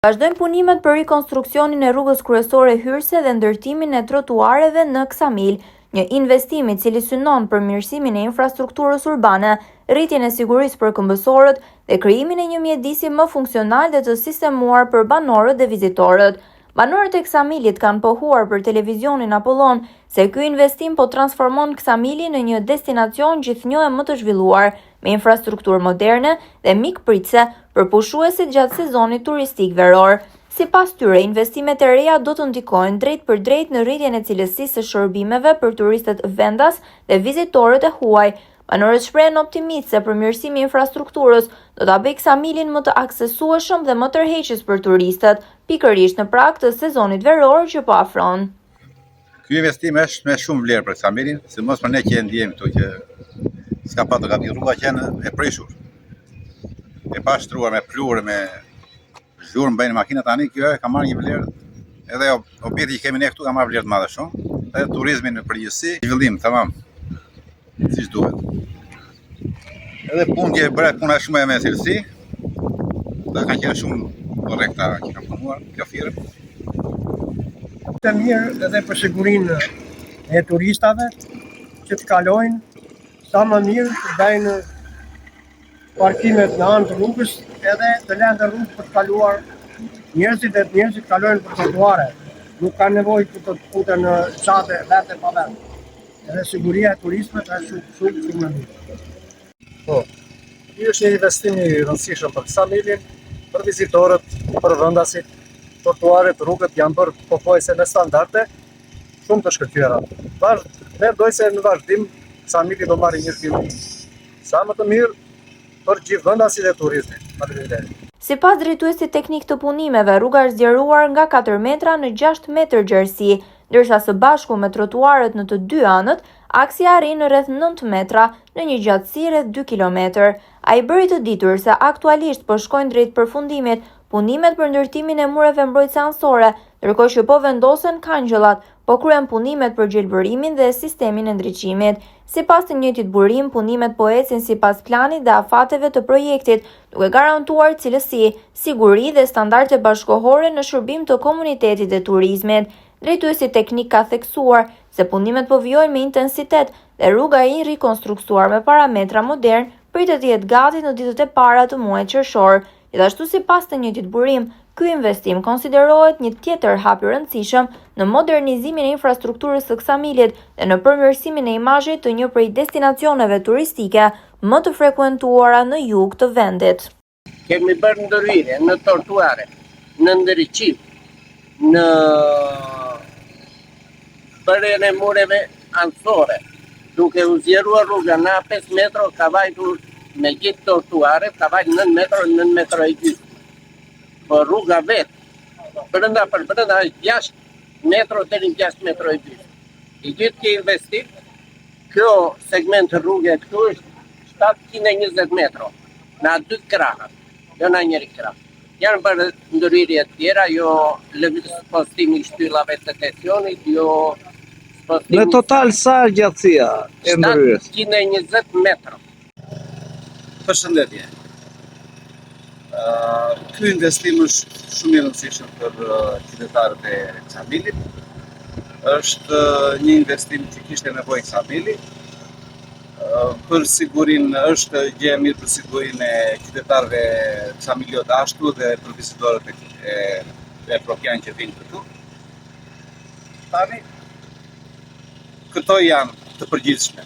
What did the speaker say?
Vazhdojnë punimet për rikonstruksionin e rrugës kryesore hyrëse dhe ndërtimin e trotuareve në Ksamil, një investim i cili synon përmirësimin e infrastrukturës urbane, rritjen e sigurisë për këmbësorët dhe krijimin e një mjedisi më funksional dhe të sistemuar për banorët dhe vizitorët. Banorët e Ksamilit kanë pohuar për televizionin Apollon se ky investim po transformon Ksamilin në një destinacion gjithnjëhe më të zhvilluar, me infrastrukturë moderne dhe mikpritëse për pushuesit gjatë sezonit turistik veror. Sipas tyre, investimet e reja do të ndikojnë drejt për drejt në rritjen e cilësisë së shërbimeve për turistët vendas dhe vizitorët e huaj. Banorët shprehen optimist se përmirësimi i infrastrukturës do ta bëjë Ksamilin më të aksesueshëm dhe më tërheqës për turistët, pikërisht në prag të sezonit veror që po afron. Ky investim është me shumë vlerë për Ksamilin, sidomos për ne që ndjejmë këtu që s'ka patur gabim, rruga qenë e prishur, e pashtruar me plurë, me zhurmë bëjnë makinat tani, kjo ka marrë një vlerë, edhe objekti që kemi ne këtu ka marrë vlerë të madhe shumë, edhe turizmin në përgjithësi, zhvillim tamam, siç duhet. Edhe punë që bëra puna shumë me cilësi, dhe kanë qenë shumë korrekta që kanë punuar, kjo firmë. Të mirë edhe për sigurinë e turistave që të kalojnë sa më mirë të bëjnë parkimet në anë të rrugës edhe të lënë rrugë për të kaluar njerëzit dhe njerëzit kalojnë për trotuare. Nuk ka nevojë të futen në çadë vete pa vete. Edhe siguria e turistëve është shumë e mirë. Po, ky është një investim i rëndësishëm për Ksamilin, për vizitorët, për vendasit. Trotuaret, rrugët janë bërë pothuajse me standarde shumë të shkëlqyera. Mendoj se në vazhdim Ksamili do marrë një zhvillim sa më të mirë për gjithë vendasit e turizmit. Sipas drejtuesit teknik të punimeve, rruga është zgjeruar nga 4 metra në 6 metër gjerësi, ndërsa së bashku me trotuaret në të dy anët, aksi arrin rreth 9 metra në një gjatësi rreth 2 kilometër. Ai bëri të ditur se aktualisht po shkojnë drejt përfundimit punimet për ndërtimin e mureve mbrojtëse anësore, ndërkohë që po vendosen kangjëllat, po kryen punimet për gjelbërimin dhe sistemin e ndriçimit. Sipas të njëjtit burim, punimet po ecin sipas planit dhe afateve të projektit, duke garantuar cilësi, siguri dhe standarde bashkëkohore në shërbim të komunitetit dhe turizmit. Drejtuesi teknik ka theksuar se punimet po vijojnë me intensitet dhe rruga e rikonstruuar me parametra modern pritet të jetë gati në ditët e para të muajit qershor. Gjithashtu sipas të njëjtit burim, ky investim konsiderohet një tjetër hap i rëndësishëm në modernizimin e infrastrukturës së Ksamilit dhe në përmirësimin e imazhit të një prej destinacioneve turistike më të frekuentuara në jug të vendit. Kemi bërë ndërhyrje në trotuare, në ndriçim, në bërjen e mureve anësore, duke u zgjeruar rruga në 5 metra ka vajtur me gjithë trotuaret, ka vajtë 9 metra e gjysmë. Por rruga vetë, brenda për brenda është 6 metra deri në 6 metra e gjysmë. I gjithë kjo investim, kjo segment rrugë këtu është 720 metra, në 2 krahat, jo në njëri krah. Janë bërë ndërhyrje tjera, jo postimi shtyllave të stacionit, jo Në total sa gjatësia e ndërhyrjes? 720 metra. Përshëndetje. Ky investim është shumë i rëndësishëm për qytetarët e Ksamilit. Është një investim që kishte nevojë Ksamili. Për sigurinë është gjë e mirë për sigurinë e qytetarëve Ksamilit ashtu dhe për vizitorët e Evropian që vinë këtu. Tani këto janë të përgjithshme.